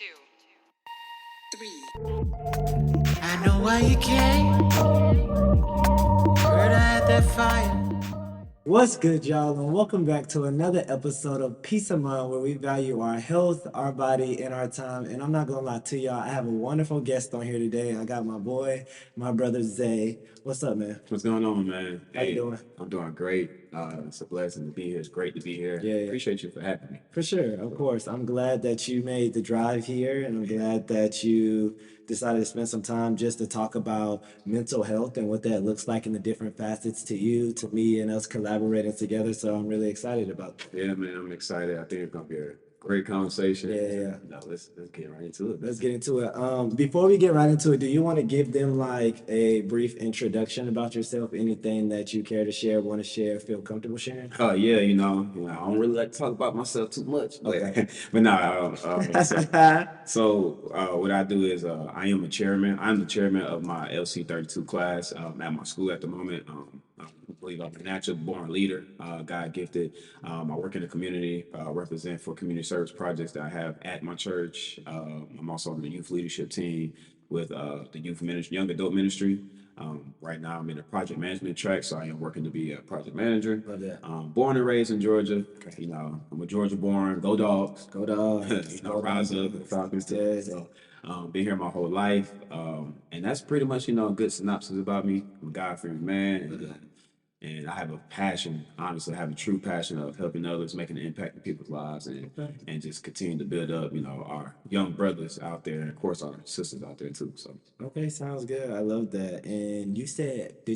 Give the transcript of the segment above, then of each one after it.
I know why you came. Heard I had that fire. What's good, y'all, and welcome back to another episode of Peace of Mind, where we value our health, our body, and our time. And I'm not gonna lie to y'all, I have a wonderful guest on here today. I got my boy, my brother Zay. What's up, man? What's going on, man? How you doing? I'm doing great. It's a blessing to be here. It's great to be here. Yeah. Appreciate you for having me. For sure, of course. I'm glad that you made the drive here, and I'm glad that you decided to spend some time just to talk about mental health and what that looks like in the different facets to you, to me, and us collaborating together. So I'm really excited about that. Yeah, man, I'm excited. I think it's gonna be a great conversation. Yeah. No, let's get right into it. Let's get into it. Before we get right into it, do you want to give them like a brief introduction about yourself? Anything that you care to share, want to share, feel comfortable sharing? Yeah, I don't really like to talk about myself too much. Okay. But no, what I do is I am a chairman. I'm the chairman of my LC 32 class at my school at the moment. I believe I'm a natural born leader, God gifted. I work in the community, represent for community service projects that I have at my church. I'm also on the youth leadership team with the youth ministry, young adult ministry. Right now, I'm in a project management track, so I am working to be a project manager. Love that. Born and raised in Georgia. I'm a Georgia born. Go Dogs. Go Dogs. Rise up, the Falcons too. So, been here my whole life, and that's pretty much a good synopsis about me. I'm a God-fearing man, and I have a passion. Honestly, I have a true passion of helping others, making an impact in people's lives, and just continue to build up, our young brothers out there, and of course our sisters out there too. So. Okay, sounds good. I love that. And did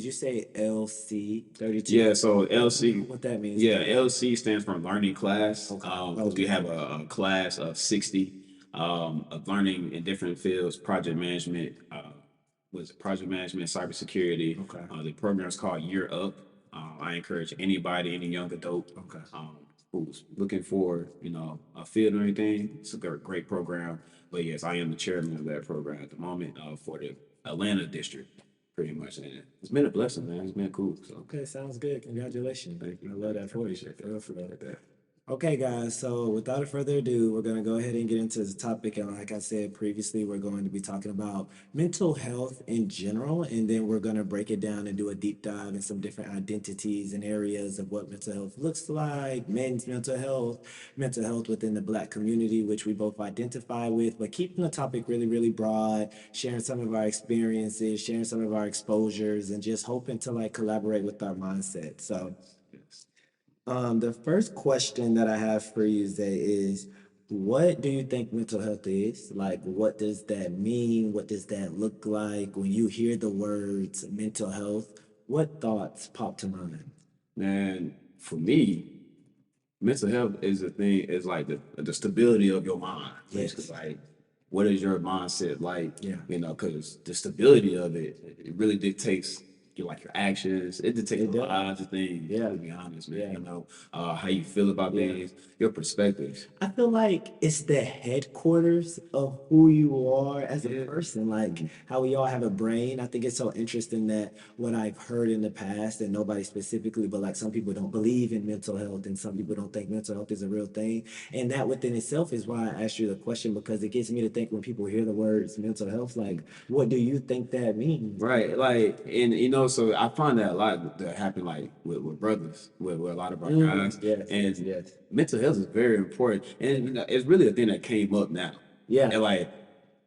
you say LC 32? Yeah, so LC. What that means? Yeah, LC stands for learning class. Okay. We have a class of 60 of learning in different fields, project management, cybersecurity. Okay. The program is called Year Up. I encourage anybody, any young adult, Okay. who's looking for, a field or anything. It's a great program. But yes, I am the chairman of that program at the moment for the Atlanta district, pretty much. And it's been a blessing, man. It's been cool. So. Okay, sounds good. Congratulations. Thank you. I love that for you. Appreciate that. For Like that. Okay, guys, so without further ado, we're going to go ahead and get into the topic. And like I said previously, we're going to be talking about mental health in general, and then we're going to break it down and do a deep dive in some different identities and areas of what mental health looks like, men's mental health within the Black community, which we both identify with, but keeping the topic really, really broad, sharing some of our experiences, sharing some of our exposures, and just hoping to like collaborate with our mindset. So, Yes. the first question that I have for you, Zay, is what do you think mental health is? Like, what does that mean? What does that look like? When you hear the words mental health, what thoughts pop to mind? Man, for me, mental health is the thing, is like the stability of your mind. Yes. Basically, like, what is your mindset like? Yeah. Because the stability of it really dictates your actions. It dictates It a does. lot of things. Yeah. To be honest, man. Yeah. How you feel about Yeah. things, your perspectives. I feel like it's the headquarters of who you are as a Yeah. person, like how we all have a brain. I think it's so interesting that what I've heard in the past, and nobody specifically, but like some people don't believe in mental health, and some people don't think mental health is a real thing. And that within itself is why I asked you the question, because it gets me to think when people hear the words mental health, like, what do you think that means? Right, so I find that a lot that happen with brothers, with a lot of our guys, Yes, and yes. mental health is very important, and it's really a thing that came up now. Yeah. And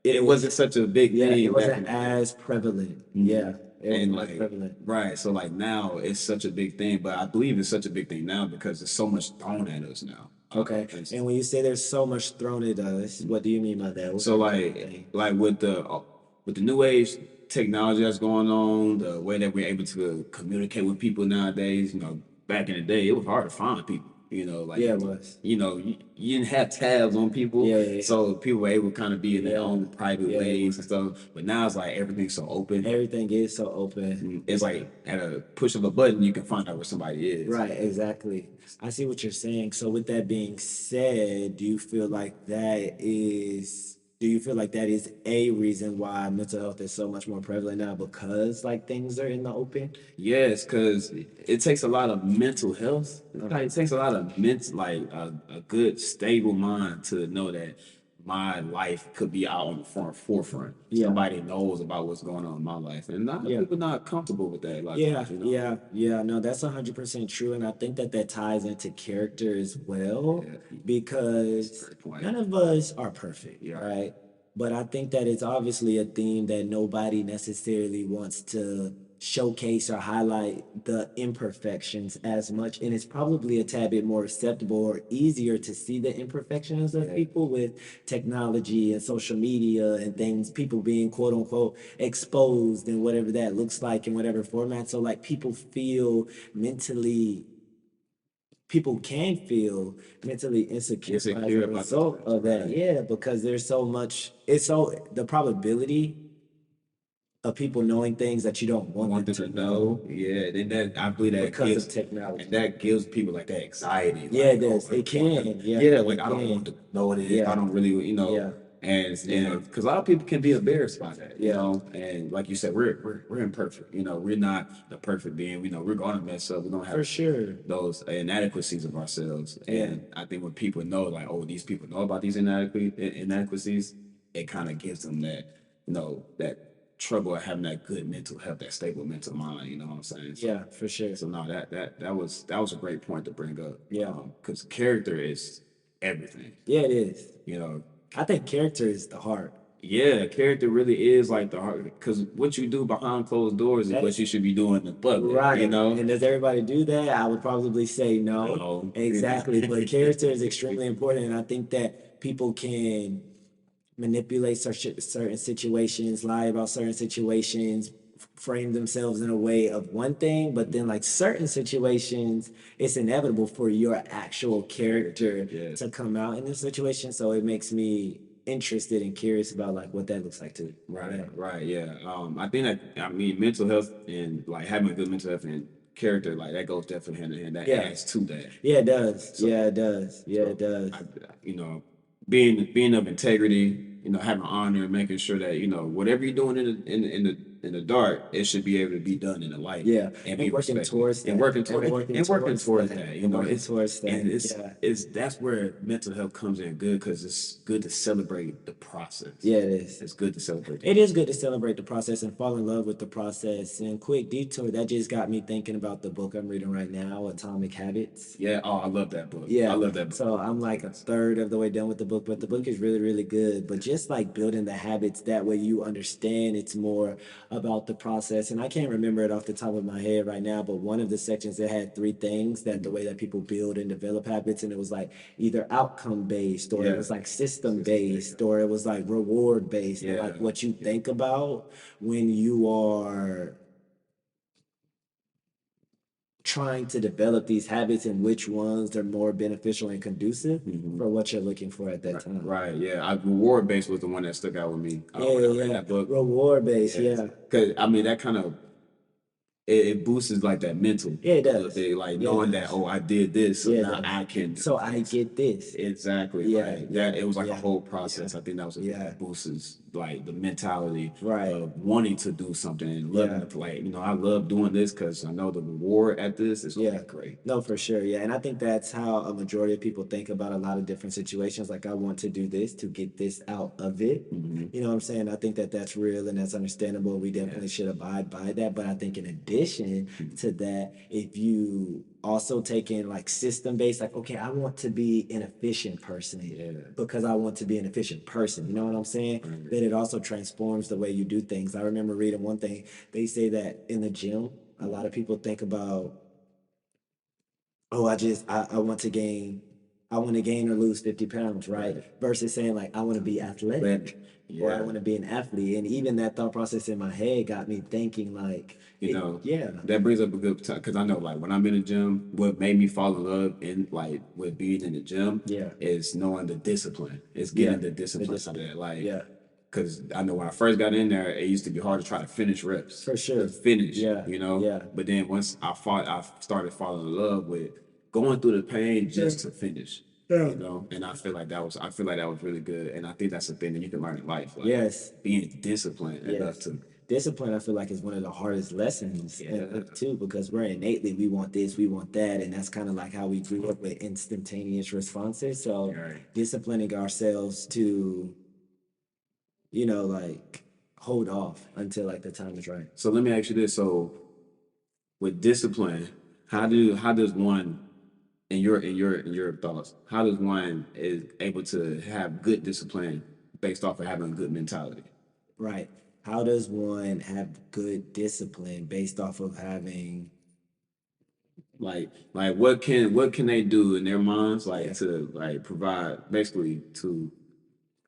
it wasn't such a big Yeah, thing it back in wasn't the day. as prevalent. Yeah, it And wasn't as prevalent. right, so now it's such a big thing, but I believe it's such a big thing now because there's so much thrown at us now. Okay. And when you say there's so much thrown at us, what do you mean by that? What's So the thing? with the new age technology that's going on, the way that we're able to communicate with people nowadays, back in the day it was hard to find people. Yeah, it was. You didn't have tabs on people, Yeah. so people were able to kind of be in their own private Yeah. ways and stuff. But now it's like everything's so open. Everything is so open. It's like at a push of a button, you can find out where somebody is. Right, exactly. I see what you're saying. So with that being said, do you feel like that is a reason why mental health is so much more prevalent now, because like things are in the open? Yes, because it takes a lot of mental health. It takes a lot of a good stable mind to know that my life could be out on the forefront. Yeah. Somebody knows about what's going on in my life, and a lot of Yeah. people not comfortable with that a lot of Yeah, times, you know. yeah, yeah. No, that's 100% true, and I think that that ties into character as well, Yeah, that's a because great point. none of us are perfect, Yeah, right? But I think that it's obviously a theme that nobody necessarily wants to showcase or highlight the imperfections as much, and it's probably a tad bit more acceptable or easier to see the imperfections of yeah, people with technology and social media and things, people being quote unquote exposed in whatever that looks like in whatever format. So like mentally people can feel mentally insecure as a insecure about those result things, of that. right? Yeah, because there's so much, it's so the probability of people knowing things that you don't want Want them them to to know know, yeah. Then that I believe that because of gives, technology. and that gives people like that anxiety, Yeah, it like, oh, does. I It don't want can. them, Yeah, yeah, like it I don't want can. to know this. I Yeah, don't really, yeah, yeah, and because a lot of people can be embarrassed by that, yeah, and like you said, we're imperfect, we're not the perfect being. We know we're gonna mess up. We're gonna for have sure. those inadequacies of ourselves, Yeah, and I think when people know, like, oh, these people know about these inadequacies, it kind of gives them that, that trouble of having that good mental health, that stable mental mind. You know what I'm saying? yeah, for sure. So no, that was a great point to bring up. Yeah, Because character is everything. yeah, it is. You know, I think character is the heart. yeah, character really is like the heart. Because what you do behind closed doors is what That's you should be doing in public. You right. know, And does everybody do that? I would probably say no. no, Exactly. But character is extremely important. And I think that people can manipulate certain situations, lie about certain situations, frame themselves in a way of one thing, but then like certain situations, it's inevitable for your actual character yes. to come out in this situation. So it makes me interested and curious about like what that looks like too. Right, Yeah. right, yeah. I think that, I mean, mental health and like having a good mental health and character, like that goes definitely hand in hand. That Yeah. adds to that. Yeah, it does. So, Yeah, it does. Yeah, it so does. you know, being of integrity, having honor, and making sure that whatever you're doing in the dark, it should be able to be done in the light Yeah. and And be working respected, towards and that. working And toward working and working towards towards that. that. And working towards And that. Yeah. it's that's where mental health comes in good, because it's good to celebrate the process. Yeah, it is. It's good to celebrate the It is process. good to celebrate the process and fall in love with the process. And quick detour, that just got me thinking about the book I'm reading right now, Atomic Habits. Yeah. Oh, I love that book. I Yeah. love that book. So I'm like a third of the way done with the book, but the book is really, really good. But just like building the habits, that way you understand it's more about the process. And I can't remember it off the top of my head right now, but one of the sections that had three things that the way that people build and develop habits, and it was like either outcome based, or it Yeah. was like system System based. based, or it was like reward based, or Yeah. like what you Yeah. think about when you are trying to develop these habits and which ones are more beneficial and conducive for what you're looking for at that time. Right. Yeah. Reward based was the one that stuck out with me Yeah, when I yeah, read yeah. that book. Reward based, Yes. yeah. Because I mean, that kind of it boosts like that mental Yeah, it a little does. bit, like Yeah, it knowing that, does. oh, I did this, so Yeah, it now does. I can do So I this. get this. Exactly, Yeah, right. yeah, That it was like a yeah, whole process. I think that was the thing yeah. that boosts like the mentality Right. of wanting to do something and loving Yeah. it. Like, I love doing this because I know the reward at this is gonna Yeah. be great. No, for sure. Yeah. And I think that's how a majority of people think about a lot of different situations. Like, I want to do this to get this out of it. You know what I'm saying? I think that that's real and that's understandable. We definitely should abide by that. But I think in addition to that, if you also take in like system based, like, okay, I want to be an efficient person Yeah. because I want to be an efficient person. You know what I'm saying? Right. Then it also transforms the way you do things. I remember reading one thing. They say that in the gym, a lot of people think about, oh, I want to gain or lose 50 pounds, right? Right. Versus saying like, I want to be athletic or I Yeah. want to be an athlete. And even that thought process in my head got me thinking like, yeah, That brings up a good time, because I know, like, when I'm in the gym, what made me fall in love in like with being in the gym, Yeah. is knowing the discipline. It's yeah, getting the discipline out of that, like, yeah, because I know when I first got in there, it used to be hard to try to finish reps, for sure. to finish, Yeah, yeah. But then once I started falling in love with going through the pain just to finish. Yeah. And I feel like that was really good, and I think that's the thing that you can learn in life, like Yes. being disciplined enough Yes. to discipline, I feel like, is one of the hardest lessons in Yeah. life too, because we're innately, we want this, we want that, and that's kind of like how we grew up with instantaneous responses. So Right. disciplining ourselves to, like hold off until like the time is right. So let me ask you this. So with discipline, how does one in your thoughts, how does one is able to have good discipline based off of having a good mentality? Right. How does one have good discipline based off of having, Like what can they do in their minds yeah, like to like provide basically to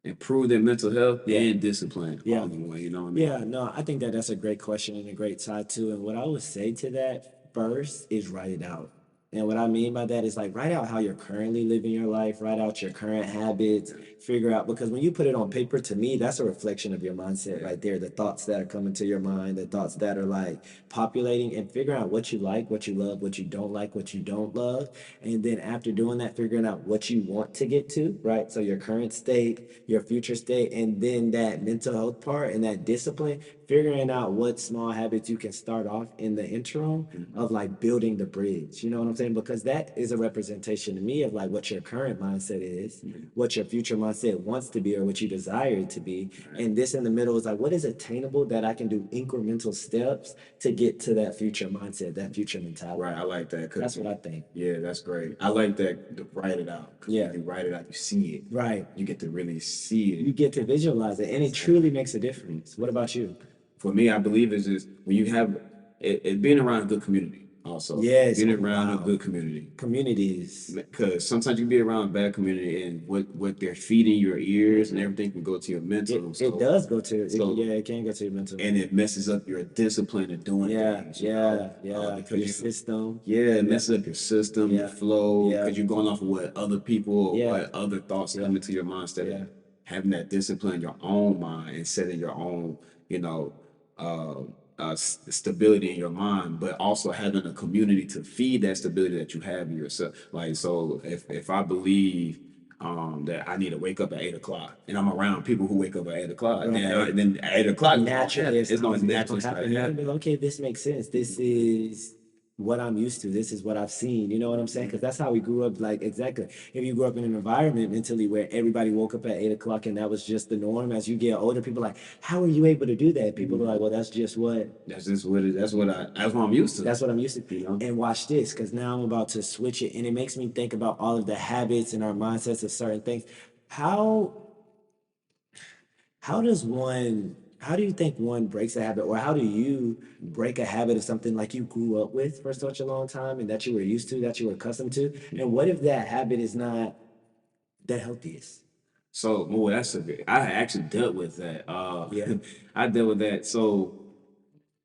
improve their mental health yeah, and discipline all yeah. in one, you know what I mean? Yeah, no, I think that that's a great question and a great side too. And what I would say to that first is write it out. And what I mean by that is like write out how you're currently living your life, write out your current habits, Yeah. figure out because when you put it on paper, to me, that's a reflection of your mindset Yeah. right there. The thoughts that are coming to your mind, the thoughts that are like populating, and figuring out what you like, what you love, what you don't like, what you don't love. And then after doing that, figuring out what you want to get to, right? So your current state, your future state, and then that mental health part and that discipline, figuring out what small habits you can start off in the interim Mhm. of like building the bridge. You know what I'm saying? Because that is a representation to me of like what your current mindset is, Mhm. what your future mindset wants to be, or what you desire it to be. Right. And this in the middle is like, what is attainable that I can do incremental steps to get to that future mindset, that future mentality. Right, I like that That's because what I think. yeah, that's great. I like that to write it out because Yeah. when you write it out, you see it. Right. You get to really see You it. get to visualize it, and it truly makes a difference. What about you? For me, I believe it's just when you have it being around a good community, also Yes. being Oh, around a wow. good community. Communities. Because sometimes you be around a bad community and what they're feeding your ears and everything can go to your mental. It So does go to it. so Yeah, it can go to your mental. and it messes up your discipline of doing Yeah, things, yeah, because your system. yeah, it Yeah, messes up your system, your yeah, flow, yeah, because you're going off of what other people or yeah, what other thoughts yeah, come into your mind instead of yeah, having that discipline in your own mind and setting your own, you know, uh, stability in your mind, but also having a community to feed that stability that you have in yourself. Like, so if I believe that I need to wake up at 8 o'clock, and I'm around people who wake up at 8 o'clock. right. Then at 8 o'clock Naturally, it's going to it's naturally gonna start happen. You're gonna be happening. like, okay, this makes sense. This is what I'm used to. This is what I've seen. You know what I'm saying? Because that's how we grew up. Like exactly. If you grew up in an environment mentally where everybody woke up at 8 o'clock and that was just the norm, as you get older, people are like, how are you able to do that? People are like, well, that's just what That's just what it. That's what I'm used to. That's what I'm used to. You know. And watch this, because now I'm about to switch it, and it makes me think about all of the habits and our mindsets of certain things. How how does one? How do you think one breaks a habit, or how do you break a habit of something like you grew up with for such a long time, and that you were used to, that you were accustomed to? And what if that habit is not the healthiest? So, well, I actually dealt with that. Yeah. I dealt with that. So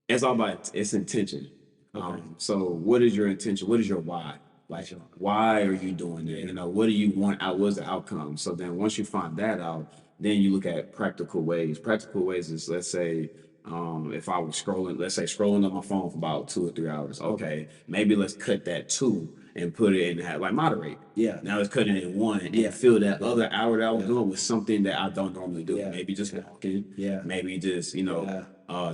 it's all about its intention. Okay. So what is your intention? What is your why? Like, Sure. why are you doing that? Yeah. What do you want out? What's the outcome? So then once you find that out, then you look at practical ways. Practical ways is, let's say, if I was scrolling, let's say scrolling on my phone for about 2 or 3 hours. Okay, maybe let's cut that two and put it in like moderate. Yeah. Now let's cut it in one Yeah. and fill that Yeah. other hour that I was Yeah. doing with something that I don't normally do. Yeah. Maybe just Yeah. walking. Yeah. Maybe just Yeah.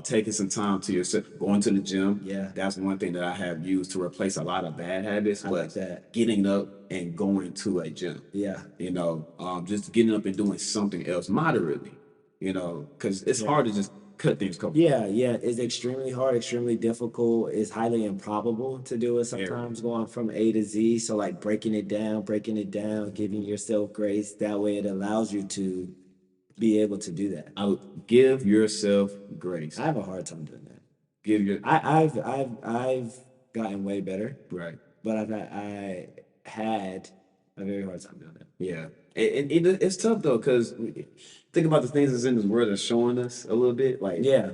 taking some time to yourself, going to the gym. Yeah. That's one thing that I have used to replace a lot of bad habits I like was that. getting up and going to a gym. Yeah. Just getting up and doing something else moderately. Because it's Yeah. hard to just cut things cold. Yeah, yeah, it's extremely hard, extremely difficult. It's highly improbable to do it Very. sometimes going from A to Z. So like breaking it down, giving yourself grace. That way it allows you to be able to do that. I give yourself grace. I have a hard time doing that. Give your I've gotten way better, right. but I had a very hard time doing that. Yeah. It's tough though, because think about the things that's in this world that's showing us a little bit. Like Yeah,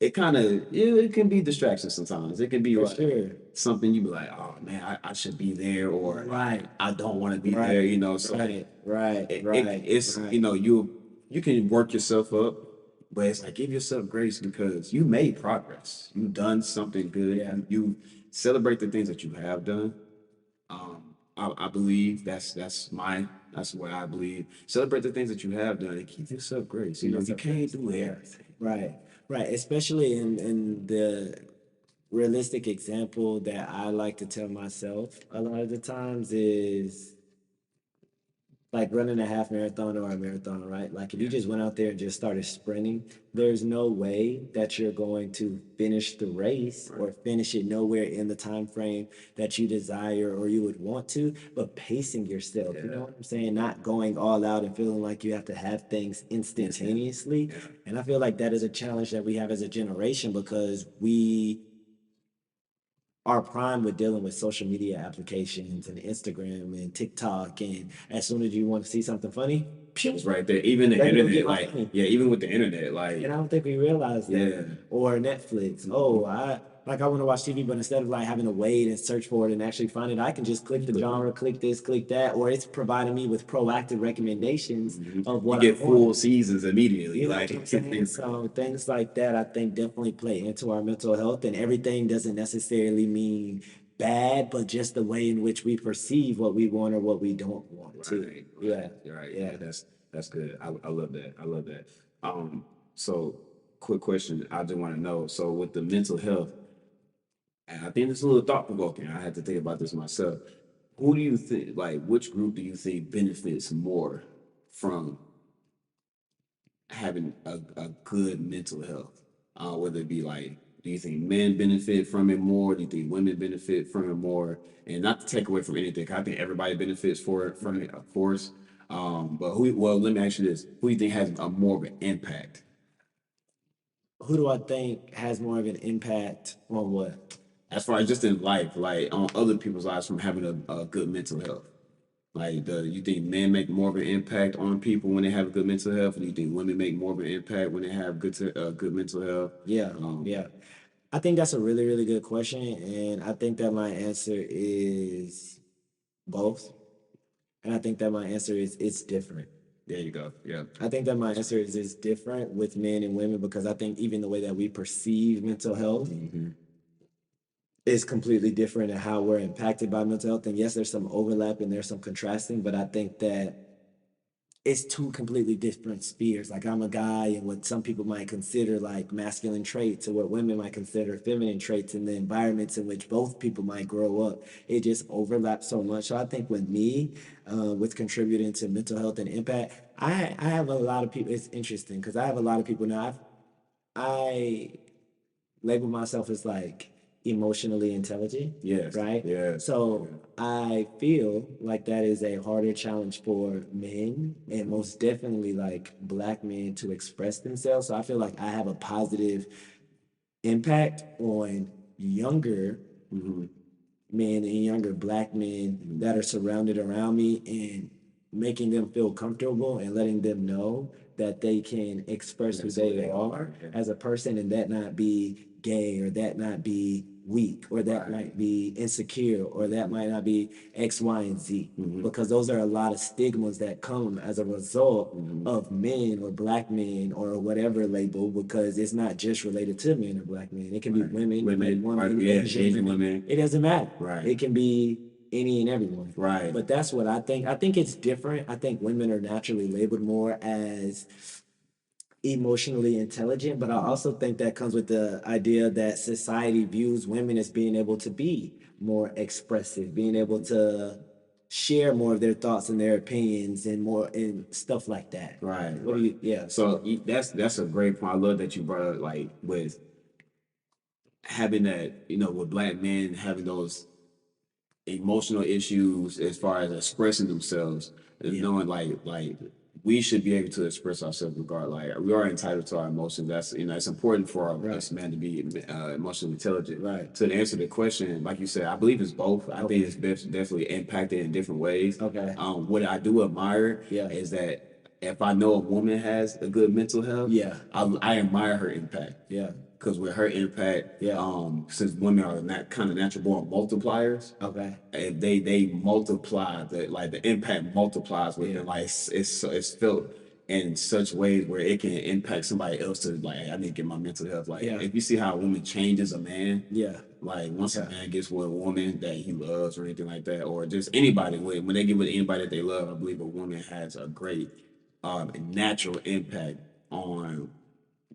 it kind of it can be distractions sometimes. It can be for like sure. something you be like, oh man, I should be there, or Right, I don't want to be right, there. So it's right. you can work yourself up, but it's like give yourself grace because you made progress. You've done something good. Yeah. You celebrate the things that you have done. I believe that's what I believe. Celebrate the things that you have done and keep yourself grace. You Yourself can't grace. do Yeah. everything. Right. Right, especially in the realistic example that I like to tell myself a lot of the times is like running a half marathon or a marathon, right? Like if you Yeah, just went out there and just started sprinting, there's no way that you're going to finish the race right. or finish it nowhere in the time frame that you desire or you would want to, but pacing yourself, you know Yeah. what I'm saying? Not going all out and feeling like you have to have things Instant. instantaneously. Yeah. And I feel like that is a challenge that we have as a generation because we are prime with dealing with social media applications and Instagram and TikTok. And as soon as you want to see something funny, pew, It's right there. Even the let me go get internet, my like, funny. yeah, even with the internet, And like, I don't think we realize that. yeah. Or Netflix. Mhm. Oh, I want to watch TV, but instead of like having to wait and search for it and actually find it, I can just click the Click it. genre, click this, click that, or it's providing me with proactive recommendations Mhm. of You what I get want. full seasons immediately. You know Like, what I'm saying? So things like that, I think, definitely play into our mental health, and everything doesn't necessarily mean bad, but just the way in which we perceive what we want or what we don't want to. right, Yeah, right, you're right. yeah. Yeah, that's good. I love that. I love that. So quick question. I just want to know. So with the mental health, and I think it's a little thought provoking. I had to think about this myself. Who do you think, like, which group do you think benefits more from having a good mental health? Whether it be like, do you think men benefit from it more? Do you think women benefit from it more? And not to take away from anything, 'cause I think everybody benefits from it, of course. But who? Well, let me ask you this: who do you think has a more of an impact? Who do I think has more of an impact on what? As far as just in life, like on other people's lives from having a good mental health. Like, you think men make more of an impact on people when they have good mental health? Or do you think women make more of an impact when they have good mental health? Yeah, Um, yeah. I think that's a really, really good question, and I think that my answer is both. And I think that my answer is it's different. there you go. Yeah, I think that my that's answer is different with men and women because I think even the way that we perceive mental health right. is completely different in how we're impacted by mental health. And yes, there's some overlap and there's some contrasting, but I think that it's two completely different spheres. Like I'm a guy, and what some people might consider like masculine traits, or what women might consider feminine traits, and the environments in which both people might grow up, it just overlaps so much. So I think with me, with contributing to mental health and impact, I have a lot of people. It's interesting because I have a lot of people now. I label myself as like emotionally intelligent, Yes, right? yes, So yeah. I feel like that is a harder challenge for men and most definitely like black men to express themselves. So I feel like I have a positive impact on younger Hmm. men and younger black men Hmm. that are surrounded around me and making them feel comfortable and letting them know that they can express who That's who they they are are. Yeah. as a person and that not be gay or that not be weak or that Right. might be insecure or that Hmm. might not be X, Y, and Z. Hmm. Because those are a lot of stigmas that come as a result Hmm. of men or black men or whatever label, because it's not just related to men or black men. It can be Right. women, white Women, right? women, Yeah, Asian Asian women. women. It doesn't matter. Right. It can be any and everyone. Right. But that's what I think. I think it's different. I think women are naturally labeled more as emotionally intelligent, but I Hmm. also think that comes with the idea that society views women as being able to be more expressive, being able to share more of their thoughts and their opinions and more and stuff like that. Right. What do Right. you, yeah. So that's a great point. I love that you brought up, like, with having that, with black men having those emotional issues as far as expressing themselves, and Yeah. knowing, like we should be able to express ourselves regard, like we are entitled to our emotions. That's, it's important for Right. us men to be emotionally intelligent. Right. So to answer the question, like you said, I believe it's both. I think Okay. it's definitely impacted in different ways. Okay. What I do admire Yeah. is that if I know a woman has a good mental health, Yeah. I admire her impact, Yeah. because with her impact, Yeah. since women are not kind of natural born multipliers, Okay. and they multiply, the impact multiplies with Yeah. them. Like it's felt in such ways where it can impact somebody else to, like, hey, I need to get my mental health. Like, Yeah. if you see how a woman changes a man, Yeah. like once a Okay. man gets with a woman that he loves or anything like that, or just anybody, when they get with anybody that they love, I believe a woman has a great natural impact on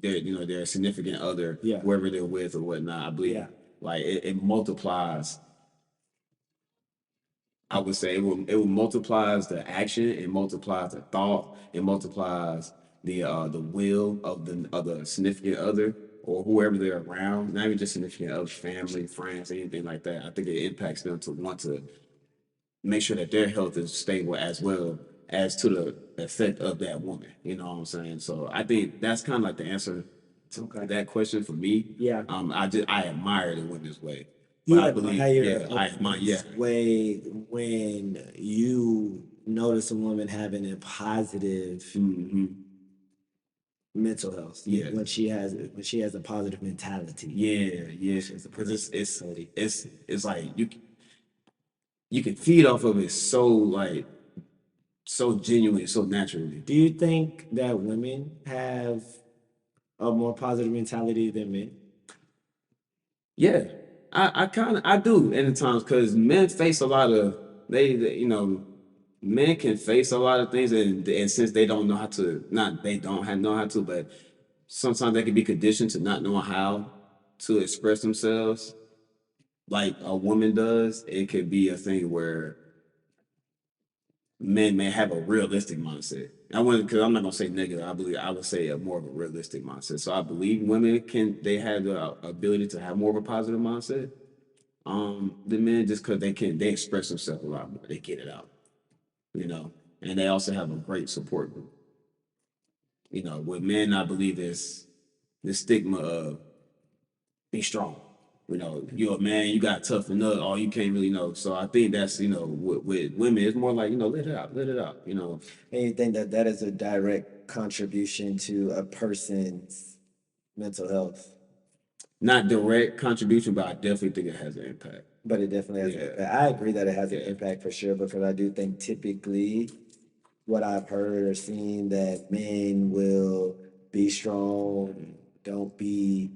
their significant other, Yeah. whoever they're with or whatnot. I believe Yeah. like it multiplies. I would say it will multiplies the action, it multiplies the thought, it multiplies the will of the significant other or whoever they're around, not even just significant other, family, friends, anything like that. I think it impacts them to want to make sure that their health is stable as well as to the effect of that woman. You know what I'm saying? So I think that's kind of like the answer to Okay. that question for me. Yeah. I admire the women's way, but You I believe, admire yeah, a I admire, yeah. woman's way when you notice a woman having a positive Hmm. mental health. Yeah. When she has a positive mentality. Yeah, yeah. She has a Because positive mentality. it's like you can feed off of it so like so genuine, so naturally. Do you think that women have a more positive mentality than men? Yeah, I kind of I do in times because men face a lot of men can face a lot of things and since they don't know how to not they don't have know how to but sometimes they can be conditioned to not knowing how to express themselves like a woman does. It could be a thing where men may have a realistic mindset. I want because I'm not gonna say negative. I believe I would say a more of a realistic mindset. So I believe women they have the ability to have more of a positive mindset. The men just because they express themselves a lot more. They get it out, you know, and they also have a great support group. With men, I believe there's the stigma of be strong. You're a man, you got to toughen up, or you can't really know. So I think that's, with women, it's more like, let it out. And you think that that is a direct contribution to a person's mental health? Not direct contribution, but I definitely think it has an impact. But it definitely has an Yeah, impact. I agree that it has an yeah, impact for sure because I do think typically what I've heard or seen that men will be strong, don't be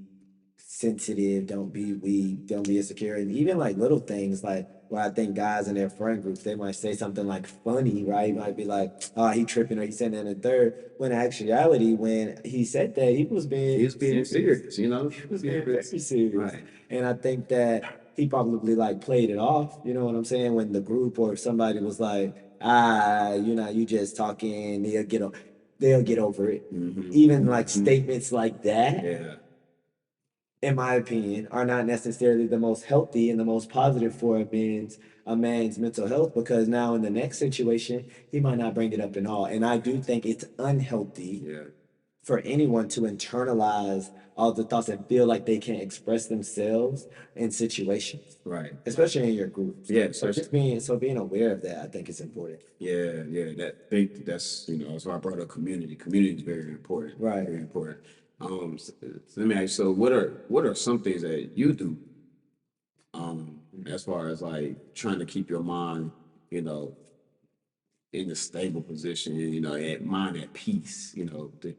sensitive, don't be weak, don't be insecure. And even like little things like where I think guys in their friend groups, they might say something like funny, right? Might be like, oh, he tripping or he saying that in a third. When in actuality, when he said that, he was being he's being serious, He was being very serious. right? And I think that he probably like played it off, you know what I'm saying? When the group or if somebody was like, you just talking, they'll get over it. Hmm. Even like Hmm. statements like that, Yeah, in my opinion, are not necessarily the most healthy and the most positive for a man's mental health because now in the next situation, he might not bring it up at all. And I do think it's unhealthy yeah, for anyone to internalize all the thoughts and feel like they can't express themselves in situations, right. especially in your groups. Yeah, So especially. just being aware of that, I think is important. Yeah, yeah. That's why I brought up community. Community is very important. Right. Very important. Let me ask you. So, what are some things that you do, as far as like trying to keep your mind, you know, in a stable position, at mind at peace, to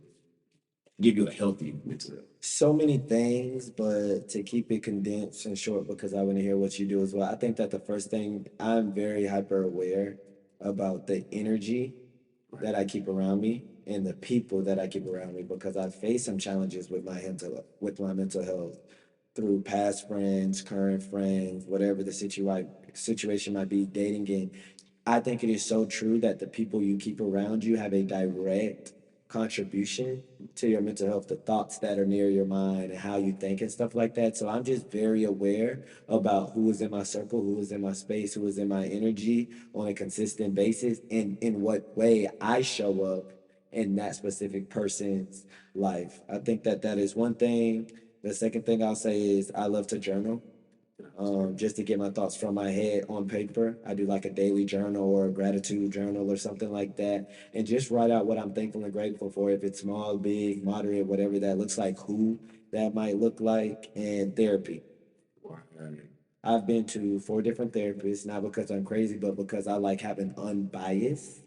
give you a healthy mental health. So many things, but to keep it condensed and short because I want to hear what you do as well. I think that the first thing I'm very hyper aware about the energy Right. that I keep around me and the people that I keep around me because I've faced some challenges with my mental health through past friends, current friends, whatever the situation might be, dating game. I think it is so true that the people you keep around you have a direct contribution to your mental health, the thoughts that are near your mind and how you think and stuff like that. So I'm just very aware about who is in my circle, who is in my space, who is in my energy on a consistent basis, and in what way I show up in that specific person's life. I think that that is one thing. The second thing I'll say is I love to journal just to get my thoughts from my head on paper. I do like a daily journal or a gratitude journal or something like that, and just write out what I'm thankful and grateful for. If it's small, big, moderate, whatever that looks like, who that might look like, and therapy. Right. I've been to 4 different therapists, not because I'm crazy, but because I like having unbiased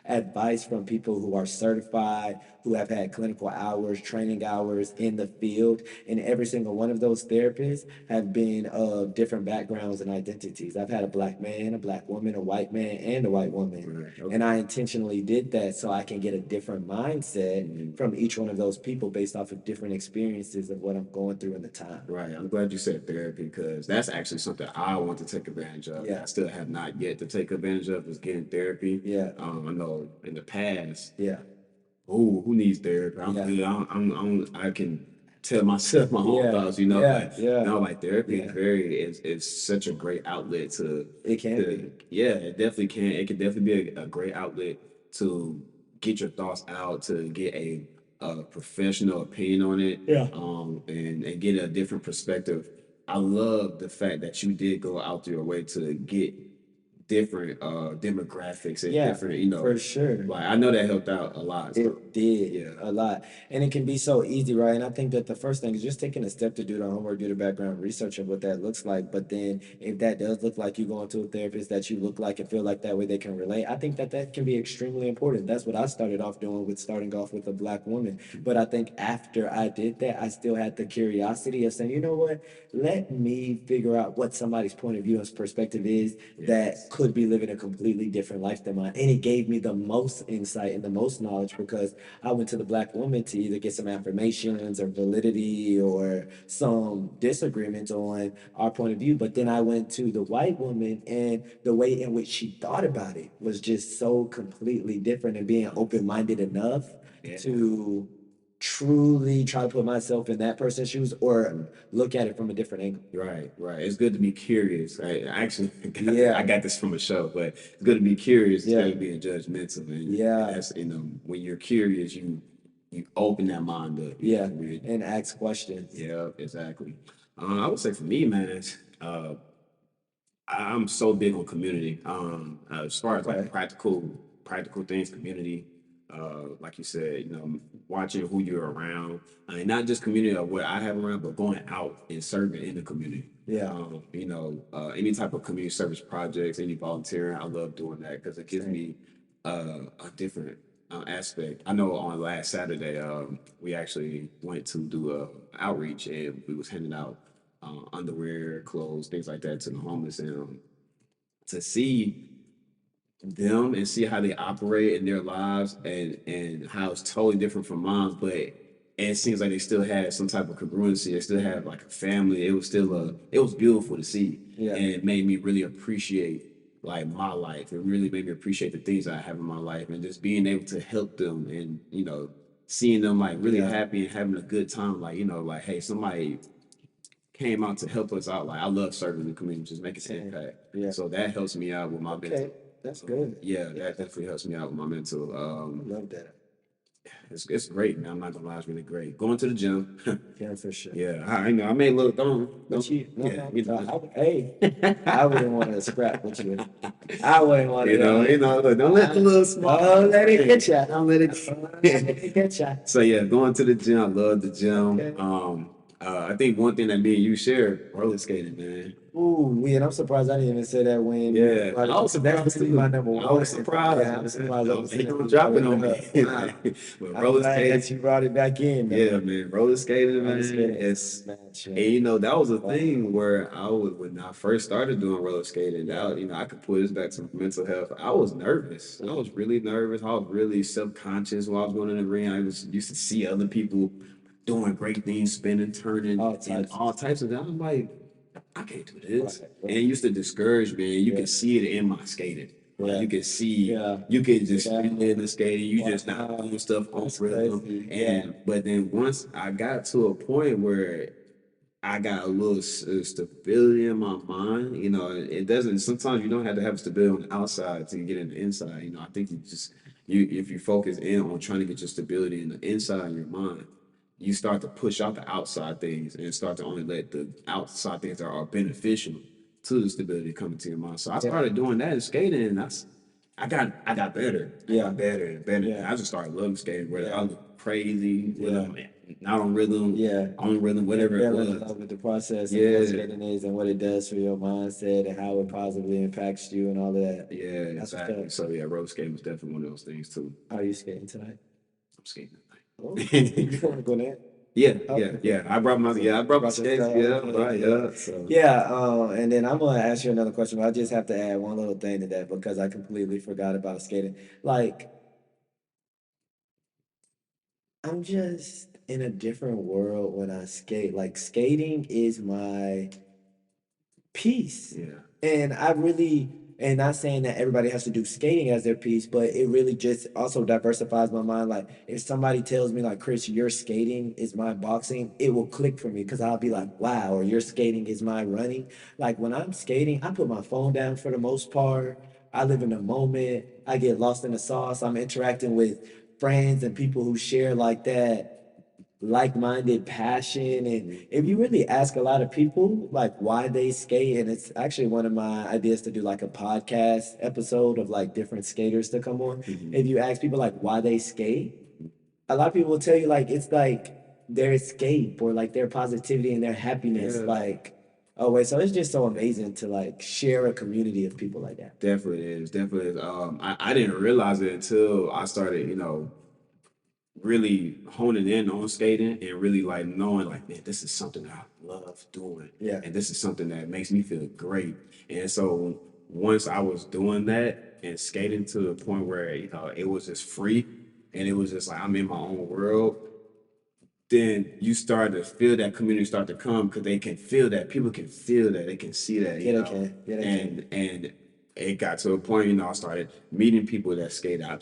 advice from people who are certified, who have had clinical hours, training hours in the field, and every single one of those therapists have been of different backgrounds and identities. I've had a black man, a black woman, a white man, and a white woman. Right. Okay. And I intentionally did that so I can get a different mindset from each one of those people based off of different experiences of what I'm going through in the time. Right. I'm glad you said therapy because that's actually something I want to take advantage of. Yeah. I still have not yet to take advantage of is getting therapy. Yeah. I know in the past, Yeah. who needs therapy? I'm Yeah. good. I can tell myself my own Yeah. thoughts, you know. Yeah. But Yeah. no, like therapy is Yeah. it's such a great outlet to It can be. yeah, it definitely can. It can definitely be a great outlet to get your thoughts out, to get a professional opinion on it, Yeah. and get a different perspective. I love the fact that you did go out your way to get different demographics and Yeah, different, you know, for sure. like I know that helped out a lot. So It did yeah, a lot. And it can be so easy, right? And I think that the first thing is just taking a step to do the homework, do the background research of what that looks like. But then if that does look like you going to a therapist that you look like and feel like that way they can relate, I think that that can be extremely important. That's what I started off doing with starting off with a black woman. But I think after I did that, I still had the curiosity of saying, you know what? Let me figure out what somebody's point of view and perspective is that yes, could be living a completely different life than mine. And it gave me the most insight and the most knowledge because I went to the black woman to either get some affirmations or validity or some disagreements on our point of view. But then I went to the white woman, and the way in which she thought about it was just so completely different, and being open-minded enough yeah. to truly try to put myself in that person's shoes or look at it from a different angle. Right, right. It's good to be curious. I actually Yeah. I got this from a show, but it's good to be curious Yeah. instead of being judgmental. And Yeah. that's when you're curious, you open that mind up. You Yeah. know, really. And ask questions. Yeah, exactly. I would say for me, man, uh, I'm so big on community. As far as Okay. like practical things, community. Like you said, you know, watching who you're around, and not just community of what I have around, but going out and serving in the community. Yeah. You know, any type of community service projects, any volunteering, I love doing that because it gives Same. me a different aspect. I know on last Saturday, we actually went to do a outreach and we was handing out underwear, clothes, things like that to the homeless, and to see them and see how they operate in their lives and how it's totally different from mine, but it seems like they still had some type of congruency. They still had like a family. It was still it was beautiful to see, Yeah. and it made me really appreciate like my life. It really made me appreciate the things I have in my life, and just being able to help them, and you know, seeing them like really Yeah. happy and having a good time. Like you know, like hey, somebody came out to help us out. Like I love serving the community, just making an Same. impact. Yeah. So that helps me out with my Okay. mental. That's good. Yeah, that definitely helps me out with my mental. Love that. It's great, man. I'm not gonna lie, it's really great. Going to the gym. Yeah, for sure. Yeah, I know. I may look But you, no, yeah, no, you no, know, hey, I wouldn't want to scrap with you. I wouldn't want you know, to. you know. Look, don't let the little small. Don't let it get you. Don't let Don't let it. it get you. So yeah, going to the gym. I love the gym. Okay. I think one thing that me and you share roller skating, man. Ooh, and I'm surprised I didn't even say that when Yeah, brought it I was up. That surprised would be too. my number I one. was surprised. Yeah, I'm surprised I was Ain't no saying dropping on me. Wow. But I'm roller glad skating. that you brought it back in, though. Yeah, man, roller skating, Roller man. skating It's is match, and yeah. you know that was a Wow. thing where I was when I first started doing roller skating. Yeah. That you know I could put this back to mental health. I was nervous. I Yeah. was really nervous. I was really self-conscious while I was going in the ring. I was used to see other people doing great things, spinning, turning, All and types. all types of that. I'm like, I can't do this, Right, and it right. used to discourage me. And you Yeah. can see it in my skating. Like Yeah. you can see, Yeah. you can just Yeah. spin in the skating. You just not Wow. doing stuff on That's rhythm. crazy. Yeah. And but then once I got to a point where I got a little stability in my mind, you know, it doesn't. Sometimes you don't have to have stability on the outside to get in the inside. You know, I think you if you focus in on trying to get your stability in the inside of your mind, you start to push out the outside things and start to only let the outside things that are beneficial to the stability come into your mind. So I Yeah. started doing that in skating, and I got better. I Yeah. got better and better. Yeah. I just started loving skating. Whether I Yeah. look crazy, whether Yeah. I'm not on rhythm, Yeah. on rhythm, And whatever it fell in was. love with the process of what Yeah, skating is and what it does for your mindset and how it positively impacts you and all of that. yeah, That's what's exactly. up. So yeah, roller skating was definitely one of those things too. How are you skating tonight? I'm skating Oh, tonight. you want to go there? Yeah, yeah, Okay, cool. yeah. I brought my Brought your skates. stuff. Yeah, Okay, right. yeah. Yeah. So Yeah, and then I'm gonna ask you another question, but I just have to add one little thing to that because I completely forgot about skating. Like, I'm just in a different world when I skate. Like, skating is my piece. yeah, And I really, and not saying that everybody has to do skating as their piece, but it really just also diversifies my mind. Like if somebody tells me like, Chris, your skating is my boxing, it will click for me because I'll be like, wow, or your skating is my running. Like when I'm skating, I put my phone down for the most part. I live in the moment. I get lost in the sauce. I'm interacting with friends and people who share like that like-minded passion. And if you really ask a lot of people like why they skate, and it's actually one of my ideas to do like a podcast episode of like different skaters to come on. mhm, If you ask people like why they skate, a lot of people will tell you like it's like their escape or like their positivity and their happiness. yeah. Like, oh wait, so it's just so amazing to like share a community of people like that. Definitely is. Definitely is. I didn't realize it until I started, really honing in on skating and really like knowing like, man, this is something that I love doing. Yeah. And this is something that makes me feel great. And so once I was doing that and skating to the point where, it was just free and it was just like I'm in my own world, then you start to feel that community start to come because they can feel that. People can feel that. They can see that, Yeah, they can. Yeah, they can. and it got to a point, I started meeting people that skate. I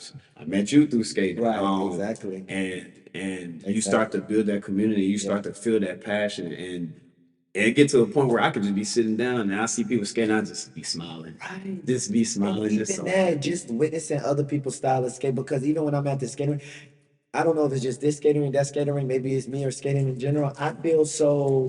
met you through skating. Right, exactly. And you start to Exactly. build that community, you Yeah. start to feel that passion and it get to a point where I could just be sitting down and I see people skating, I just be smiling. Right. Just be And smiling, just even so that, happy. just witnessing other people's style of skate, because even when I'm at the skating, I don't know if it's just this skating, that skating, maybe it's me or skating in general. I feel so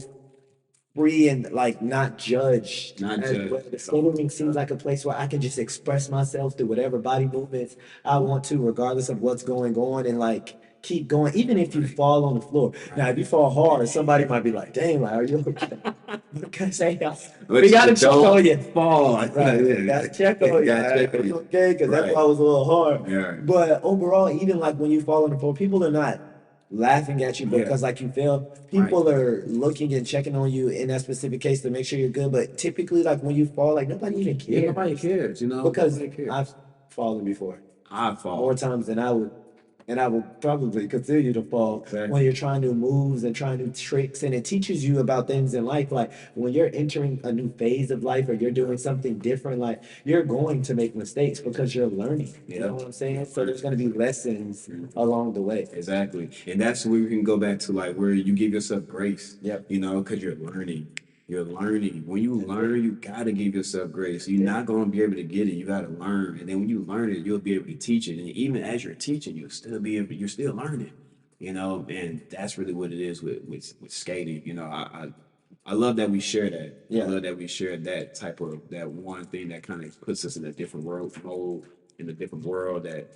free and like not judged Not as well. judged The at all. skating rink seems like a place where I can just express myself through whatever body movements I want to, regardless of what's going on, and like keep going, even if you fall on the floor. Now, if you fall hard, somebody might be like, "Dang, like, are you okay?" Because hey, we But gotta check on don't you. fall. Right, Yeah, gotta check on you. gotta check Are on you you. okay? Because that Right. ball was a little hard. Yeah. But overall, even like when you fall on the floor, people are not laughing at you Yeah. because like you fell. Right. People are looking and checking on you in that specific case to make sure you're good. But typically, like when you fall, like nobody even Yeah, nobody cares cares, because nobody cares. I've fallen before I more fall. times than I would, and I will probably continue to fall when Exactly. you're trying new moves and trying new tricks, and it teaches you about things in life. Like when you're entering a new phase of life or you're doing something different, like you're going to make mistakes because you're learning. You Yeah. know what I'm saying? So there's going to be lessons along the way. Exactly. And that's where we can go back to like where you give yourself grace, Yep. because you're learning. You're learning. When you That's it. learn, you gotta give yourself grace. You're not gonna be able to get it. You gotta learn. And then when you learn it, you'll be able to teach it. And even as you're teaching, you're still learning. And that's really what it is with skating. I love that we share that. I Yeah. love that we share that type of that one thing that kind of puts us in a different world mode, in a different world that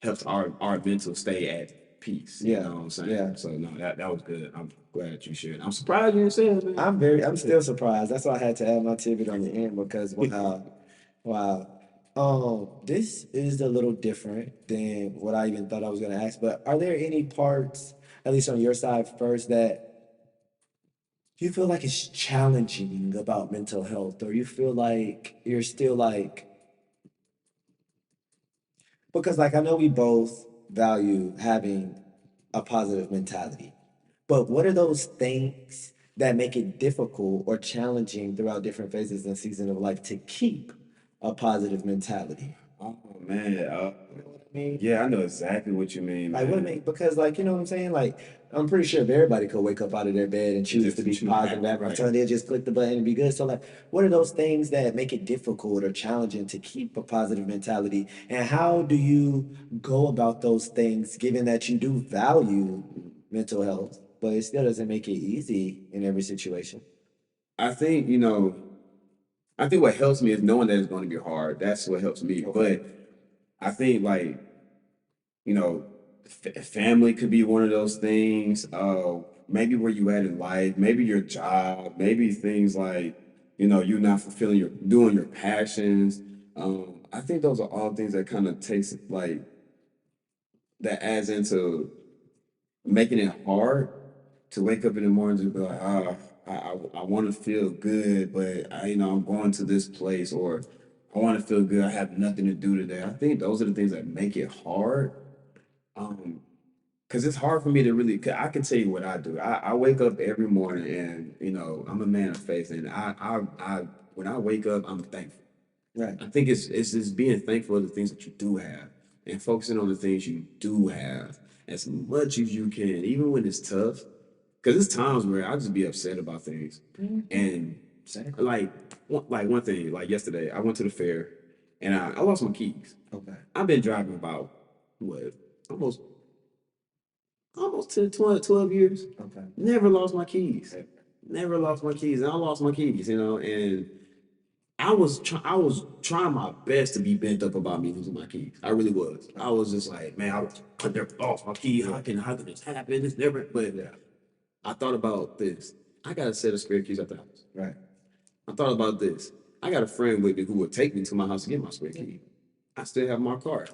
helps our mental stay at peace. You Yeah. know what I'm saying? Yeah. So no, that was good. I'm glad you shared. I'm surprised you didn't say it, man. I'm still surprised. That's why I had to add my tidbit on the end because wow, wow. This is a little different than what I even thought I was gonna ask, but are there any parts, at least on your side first, that you feel like it's challenging about mental health, or you feel like you're still like, because like I know we both value having a positive mentality. But what are those things that make it difficult or challenging throughout different phases and seasons of life to keep a positive mentality? Oh man, You know what I mean? yeah, I know exactly what you mean, Like what man. make because like you know what I'm saying? Like I'm pretty sure if everybody could wake up out of their bed and You choose just to to be choose positive after right. turn, they'll just click the button and be good. So like what are those things that make it difficult or challenging to keep a positive mentality? And how do you go about those things given that you do value mental health, but it still doesn't make it easy in every situation? I think I think what helps me is knowing that it's going to be hard. That's what helps me. Okay. But I think like, you know, family could be one of those things. Maybe where you at in life, maybe your job, maybe things like, you're not fulfilling doing your passions. I think those are all things that kind of takes like that adds into making it hard to wake up in the morning and be like, I want to feel good, but I'm going to this place, or I want to feel good. I have nothing to do today. I think those are the things that make it hard. Um, because it's hard for me to really. 'Cause I can tell you what I do. I wake up every morning, and I'm a man of faith, and I when I wake up, I'm thankful. Right. I think it's just being thankful for the things that you do have and focusing on the things you do have as much as you can, even when it's tough. Because there's times where I just be upset about things, and Same. one thing, like yesterday, I went to the fair and I lost my keys. Okay. I've been driving about what almost almost 10, 12 years. Okay. Never lost my keys. Okay. Never lost my keys, and I lost my keys. And I was trying my best to be bent up about me losing my keys. I really was. I was just like, man, I never lost my keys. How can this happen? It's never. But I thought about this. I got a set of spare keys at the house. Right. I thought about this. I got a friend with me who would take me to my house to get my spare key. I still have my card.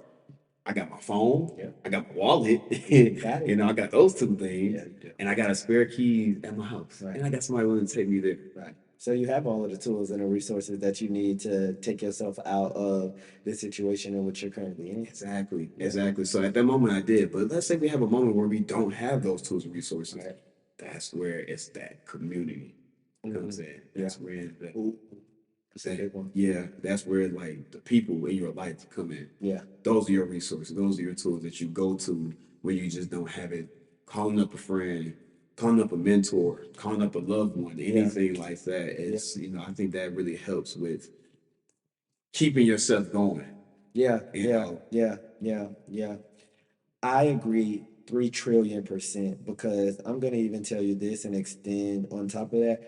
I got my phone. Yeah. I got my wallet. Got it. I got those two things. Yeah, you do. And I got a spare key at my house. Right. And I got somebody willing to take me there. Right. So you have all of the tools and the resources that you need to take yourself out of the situation in which you're currently in. Exactly. Exactly. So at that moment I did. But let's say we have a moment where we don't have those tools and resources. Right. That's where it's that community comes in. That's where that, Ooh, that's a big one. yeah, that's where like the people in your life come in. Yeah. Those are your resources. Those are your tools that you go to when you just don't have it. Calling up a friend, calling up a mentor, calling up a loved one, anything like that. It's I think that really helps with keeping yourself going. Yeah. You Yeah. know. Yeah. Yeah. Yeah. I agree 3 trillion% because I'm going to even tell you this and extend on top of that.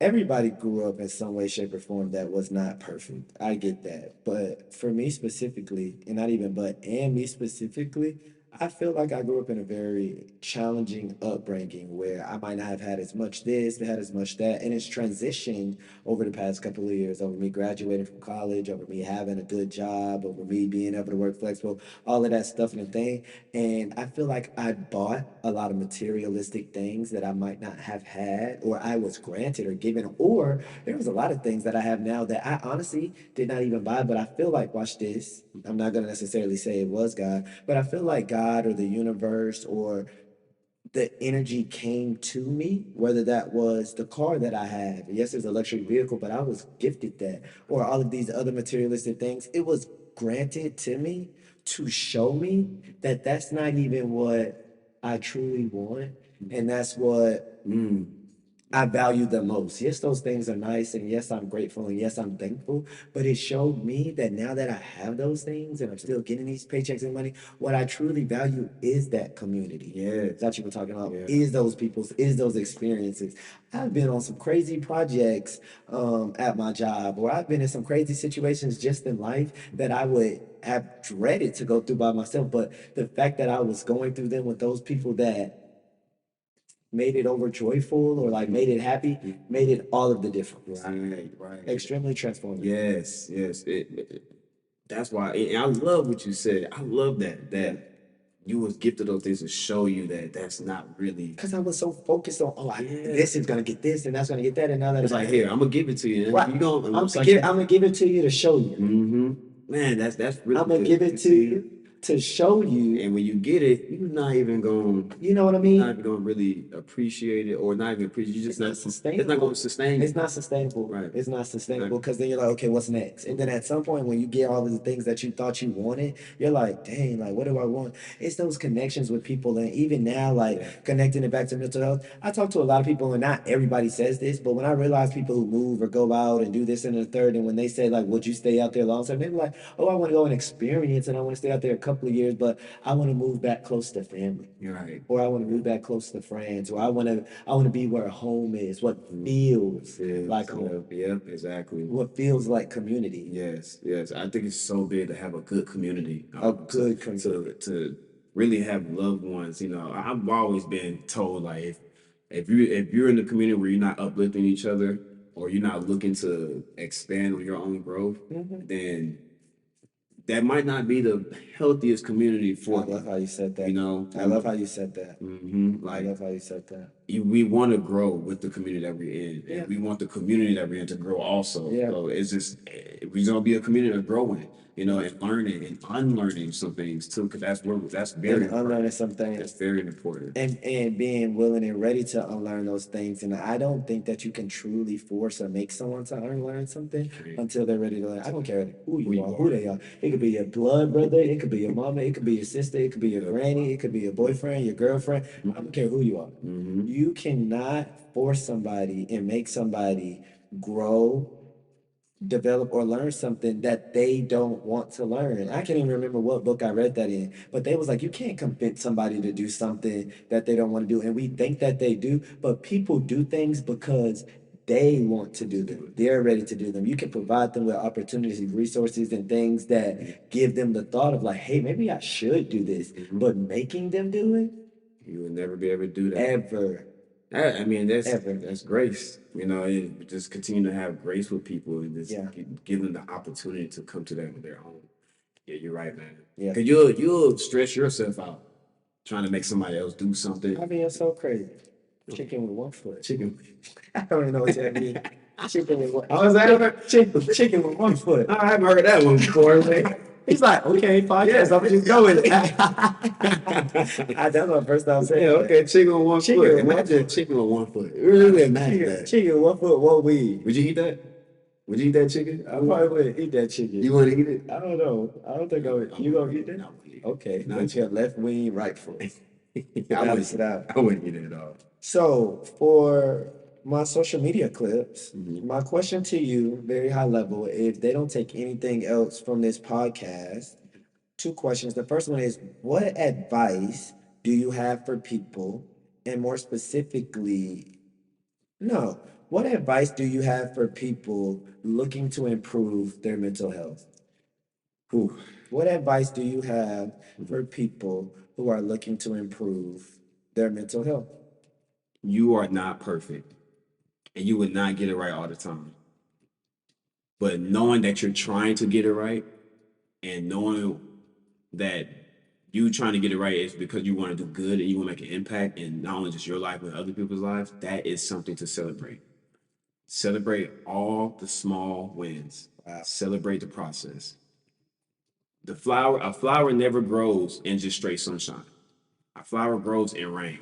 Everybody grew up in some way, shape, or form that was not perfect. I get that. But for me specifically, and not even but, and me specifically, I feel like I grew up in a very challenging upbringing where I might not have had as much this, had as much that. And it's transitioned over the past couple of years, over me graduating from college, over me having a good job, over me being able to work flexible, all of that stuff and a thing. And I feel like I bought a lot of materialistic things that I might not have had, or I was granted or given, or there was a lot of things that I have now that I honestly did not even buy. But I feel like, watch this, I'm not going to necessarily say it was God, but I feel like God or the universe or the energy came to me, whether that was the car that I have. Yes, it's a luxury vehicle, but I was gifted that, or all of these other materialistic things. It was granted to me to show me that that's not even what I truly want. And that's what I value the most. Yes, those things are nice, and yes, I'm grateful, and yes, I'm thankful. But it showed me that now that I have those things and I'm still getting these paychecks and money, what I truly value is that community. Yeah. That's what we're talking about. Yeah. Is those people's, is those experiences. I've been on some crazy projects at my job, or I've been in some crazy situations just in life that I would have dreaded to go through by myself. But the fact that I was going through them with those people that made it over joyful or like made it happy, made it all of the difference. Right, right. Extremely transformative. Yes, yes. That's why, and I love what you said. I love that you was gifted those things to show you that that's not really. Because I was so focused on, this is gonna get this and that's gonna get that, and now that It's like, here, I'm gonna give it to you. Right. You don't. I'm gonna give it to you to show you. Mm-hmm. Man, that's really. I'm gonna good give it to see. you to show you. And when you get it, you're not even going. You know what I Not mean? even going to really appreciate it, or not even appreciate. You just It's not not. It's not sustainable. going to sustain. It's not sustainable. Right. It's not sustainable because then you're like, okay, what's next? And then at some point, when you get all of the things that you thought you wanted, you're like, dang, like, what do I want? It's those connections with people. And even now, like, connecting it back to mental health, I talk to a lot of people, and not everybody says this, but when I realize people who move or go out and do this and the third, and when they say, like, would you stay out there long term? They're like, oh, I want to go and experience, and I want to stay out there a couple couple of years, but I want to move back close to family, You're right. or I want to move back close to friends, or I want to be where home is, what feels like home, Yeah, exactly. what feels like community, Yes, yes. I think it's so big to have a good community, a good community. to really have loved ones. You know, I've always been told like if you're in the community where you're not uplifting each other or you're not looking to expand on your own growth, Mhm. then that might not be the healthiest community I for love you. how you said You that. know, I love how you said that. I like love how you said that. we want to grow with the community that we're in, Yeah. and we want the community that we're in to grow also. Yeah. So it's just we're gonna be a community of growing, you know, and learning and unlearning some things too, because that's very And unlearning important. some That's things. very important. And being willing and ready to unlearn those things. And I don't think that you can truly force or make someone to unlearn something Right. until they're ready to learn. I don't care who Who you you are, who are. they are. It could be your blood brother, it could be your mama, it could be your sister, it could be your Yep. granny, it could be your boyfriend, your girlfriend. I don't care who you are. Mm-hmm. You cannot force somebody and make somebody grow, develop, or learn something that they don't want to learn. I can't even remember what book I read that in, but they was like, you can't convince somebody to do something that they don't want to do. And we think that they do, but people do things because they want to do them. They're ready to do them. You can provide them with opportunities, resources, and things that give them the thought of like, hey, maybe I should do this. But making them do it, You would never be able to do that. ever, I mean, ever. that's grace. You know, just continue to have grace with people and just Yeah. give them the opportunity to come to that on their own. Yeah, you're right, man. Yeah. Because you'll stress yourself out trying to make somebody else do something. I mean, it's so crazy. Chicken with one foot. Chicken. I don't even know what that means. Chicken with one. Oh, is that? Chicken with one foot. I haven't heard that one before, man. He's like, okay, podcast. I'm just going. That's my first time saying. Yeah, okay, chicken with one Chicken foot. with one Imagine chicken with one foot. Really imagine Chicken, that. chicken with one foot, one weed. Would you eat that? Would you eat that chicken? I probably wouldn't eat that chicken. You want to eat it? I don't know. I don't think I would. You gonna eat that? No, I wouldn't eat it. Okay. No, But you have left wing, right foot. I Balance it out. wouldn't eat it at all. So for my social media clips, Mm-hmm. my question to you, very high level, if they don't take anything else from this podcast, two questions. The first one is, what advice do you have for people? And more specifically, no, what advice do you have for people looking to improve their mental health? Whew. What advice do you have for people who are looking to improve their mental health? You are not perfect, and you would not get it right all the time. But knowing that you're trying to get it right, and knowing that you trying to get it right is because you want to do good and you want to make an impact in not only just your life but other people's lives, that is something to celebrate. Celebrate all the small wins. Wow. Celebrate the process. A flower never grows in just straight sunshine. A flower grows in rain.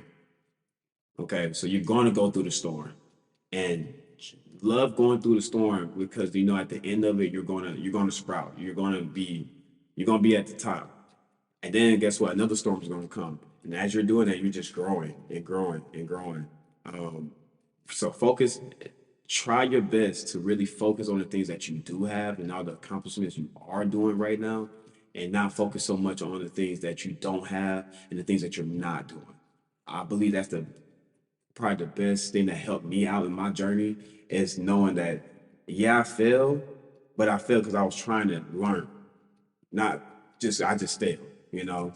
Okay, so you're going to go through the storm, and love going through the storm because you know at the end of it you're gonna sprout. You're gonna be at the top, and then guess what? Another storm is gonna come, and as you're doing that, you're just growing and growing and growing. So focus. Try your best to really focus on the things that you do have and all the accomplishments you are doing right now, and not focus so much on the things that you don't have and the things that you're not doing. I believe that's the probably the best thing that helped me out in my journey is knowing that yeah, I failed, but I failed because I was trying to learn, not just I just failed. You know,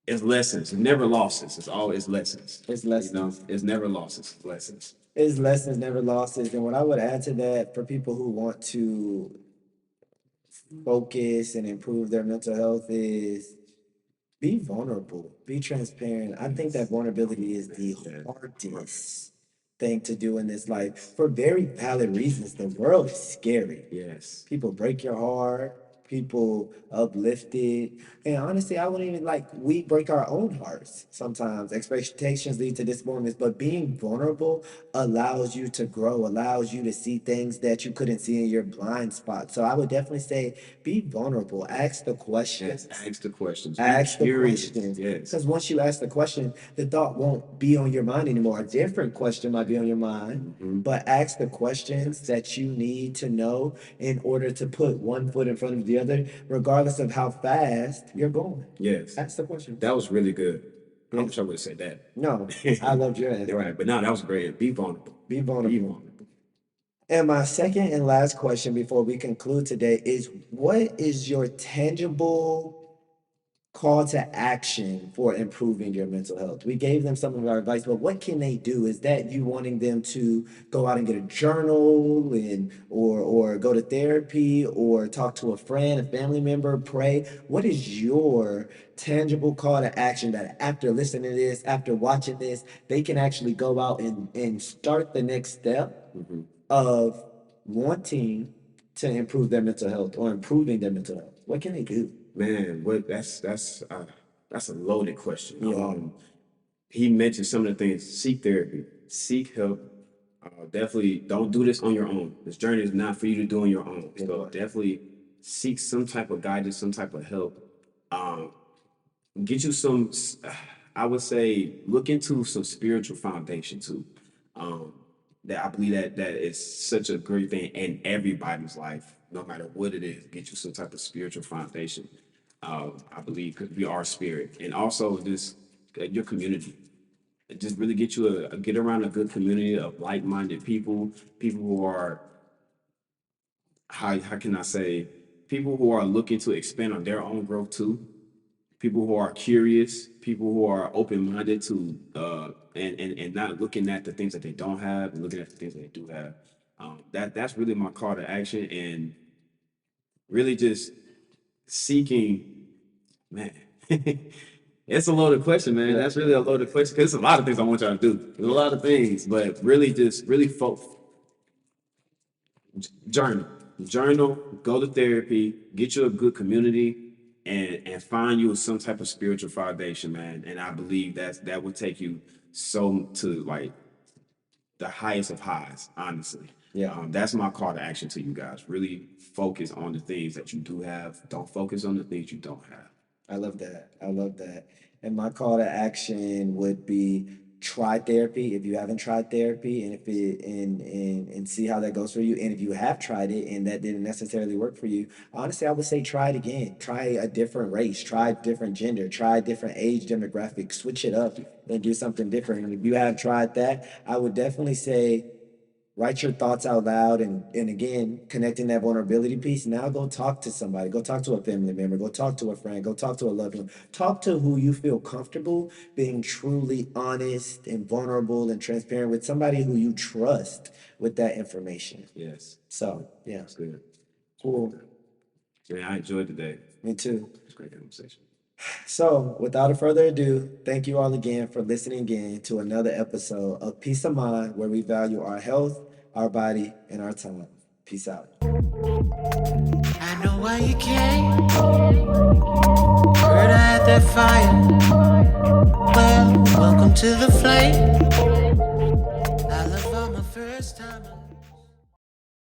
it's lessons, it's never losses. It's always lessons. It's You know, lessons. it's never losses, it's lessons. It's lessons, never losses. And what I would add to that for people who want to focus and improve their mental health is be vulnerable, be transparent. I think that vulnerability is the hardest thing to do in this life for very valid reasons. The world is scary. Yes. People break your heart, people uplift it. And honestly, I wouldn't even like, we break our own hearts sometimes. Expectations lead to disappointments, but being vulnerable allows you to grow, allows you to see things that you couldn't see in your blind spot. So I would definitely say be vulnerable, ask the questions. Yes. Ask the questions. Be Ask the curious. questions. Yes. Because once you ask the question, the thought won't be on your mind anymore. A different question might be on your mind, but ask the questions that you need to know in order to put one foot in front of the the other, regardless of how fast you're going. Yes. That's the question. That was really good. I Yeah. wish I would have said that. No, I loved your answer. You're right. But no, that was great. Be vulnerable. Be Be vulnerable. vulnerable. And my second and last question before we conclude today is, what is your tangible call to action for improving your mental health? We gave them some of our advice, but what can they do? Is that you wanting them to go out and get a journal and or go to therapy or talk to a friend, a family member, pray? What is your tangible call to action that after listening to this, after watching this, they can actually go out and start the next step of wanting to improve their mental health or improving their mental health? What can they do? Man, what that's a loaded question. Yeah. He mentioned some of the things. Seek therapy, seek help. Definitely don't do this on your own. This journey is not for you to do on your own. So definitely seek some type of guidance, some type of help. Get you some. I would say look into some spiritual foundation too. That I believe that is such a great thing in everybody's life, no matter what it is. Get you some type of spiritual foundation. I believe because we are spirit, and also just your community. Just really get you get around a good community of like-minded people, people who are how can I say, people who are looking to expand on their own growth too, people who are curious, people who are open-minded to and not looking at the things that they don't have and looking at the things that they do have. That's really my call to action, and really just seeking, man. It's a loaded question, man. That's really a loaded question because there's a lot of things I want y'all to do. There's a lot of things, but really just really journal, go to therapy, get you a good community, and find you some type of spiritual foundation, man. And I believe that will take you so to like the highest of highs, honestly. Yeah. That's my call to action to you guys. Really focus on the things that you do have. Don't focus on the things you don't have. I love that. I love that. And my call to action would be try therapy if you haven't tried therapy, and if it and see how that goes for you. And if you have tried it and that didn't necessarily work for you, honestly, I would say try it again. Try a different race, try a different gender, try a different age demographic, switch it up and do something different. And if you have tried that, I would definitely say write your thoughts out loud, and again, connecting that vulnerability piece. Now go talk to somebody, go talk to a family member, go talk to a friend, go talk to a loved one, talk to who you feel comfortable being truly honest and vulnerable and transparent with, somebody who you trust with that information. Yes. So yeah, That's good. cool. Man, I enjoyed today. Me too. It's a great conversation. So, without further ado, thank you all again for listening again to another episode of Peace of Mind, where we value our health, our body, and our time. Peace out. I know why you came. Heard I had that fire. Well, welcome to the flame. I love all my first time.